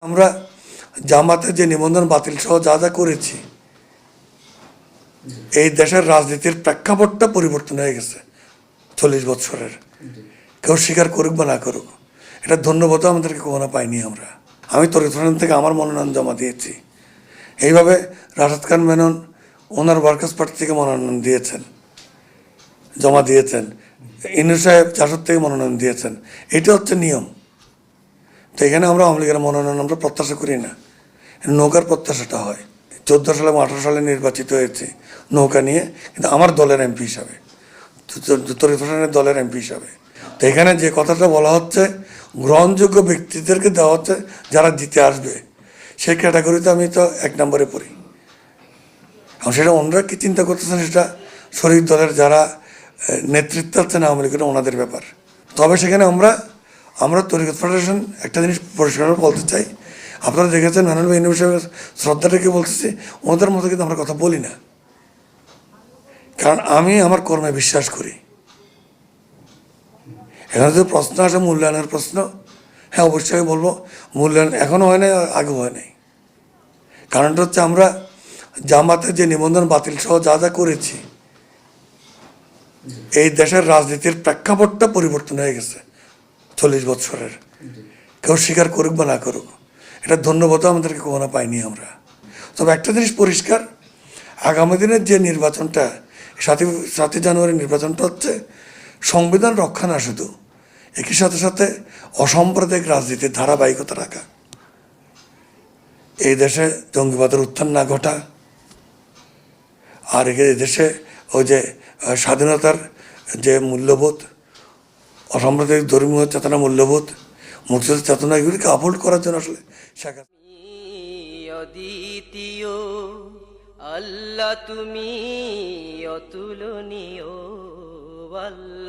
আমরা জামাতের যে নিবন্ধন বাতিল সহ যা যা করেছি, এই দেশের রাজনীতির প্রেক্ষাপটটা পরিবর্তন হয়ে গেছে 40 বছরের। কেউ স্বীকার করুক বা না করুক, এটা ধন্যবাদ আমাদেরকে কখনো পাইনি। আমি তরিকুল হোসেন থেকে আমার মনোনয়ন জমা দিয়েছি। এইভাবে রাশেদ খান মেনন ওনার ওয়ার্কার্স পার্টি থেকে মনোনয়ন দিয়েছেন, জমা দিয়েছেন। ইনু সাহেব জাসদ থেকে মনোনয়ন দিয়েছেন। এটা হচ্ছে নিয়ম। তো এখানে আমরা আওয়ামী লীগের মনোনয়ন আমরা প্রত্যাশা করি না, নৌকার প্রত্যাশাটা হয়। 14 সালে 18 সালে নির্বাচিত হয়েছে নৌকা নিয়ে, কিন্তু আমার দলের এমপি হিসাবে, তরিকুল হোসেনের দলের এমপি হিসাবে। তো এখানে যে কথাটা বলা হচ্ছে, গ্রহণযোগ্য ব্যক্তিদেরকে দেওয়া হচ্ছে যারা জিতে আসবে, সেই ক্যাটাগরিতে আমি তো 1 নম্বরে পড়ি। এবং সেটা ওনারা কি চিন্তা করতেছেন, সেটা শরিক দলের যারা নেতৃত্ব আছেন আওয়ামী লীগের, ওনাদের ব্যাপার। তবে সেখানে আমরা তরিকুল ফেডারেশন একটা জিনিস পরিষ্কার বলতে চাই। আপনারা দেখেছেন মাননীয় ইউনুস সাহেবের শ্রদ্ধা রেখে বলতেছি, ওদের মতো কিন্তু আমরা কথা বলি না, কারণ আমি আমার কর্মে বিশ্বাস করি। এখানে যদি প্রশ্ন আসে মূল্যায়নের প্রশ্ন, হ্যাঁ অবশ্যই আমি বলবো মূল্যায়ন এখনও হয় নাই, আগেও হয় নাই। কারণটা হচ্ছে আমরা জামাতের যে নিবন্ধন বাতিল সহ যা যা করেছি, এই দেশের রাজনীতির প্রেক্ষাপটটা পরিবর্তন হয়ে গেছে 40 বছরের। কেউ স্বীকার করুক বা না করুক, এটা ধন্যবাদ আমাদেরকে কখনো পাইনি। তবে একটা জিনিস পরিষ্কার, আগামী দিনের যে নির্বাচনটা, 7ই জানুয়ারি নির্বাচনটা হচ্ছে সংবিধান রক্ষা না শুধু, একই সাথে সাথে অসাম্প্রদায়িক রাজনীতির ধারাবাহিকতা রাখা, এই দেশে জঙ্গিবাদের উত্থান না ঘটা, আর এই দেশে ওই যে স্বাধীনতার যে মূল্যবোধ, অসাম্প্রদায়িক ধর্মীয় চেতনা, মূল্যবোধ, মুক্তিযুদ্ধের চেতনা, এগুলিকে আপহোল্ড করার জন্য আসলে অদ্বিতীয় আল্লাহ, তুমি অতুলনীয় আল্লাহ।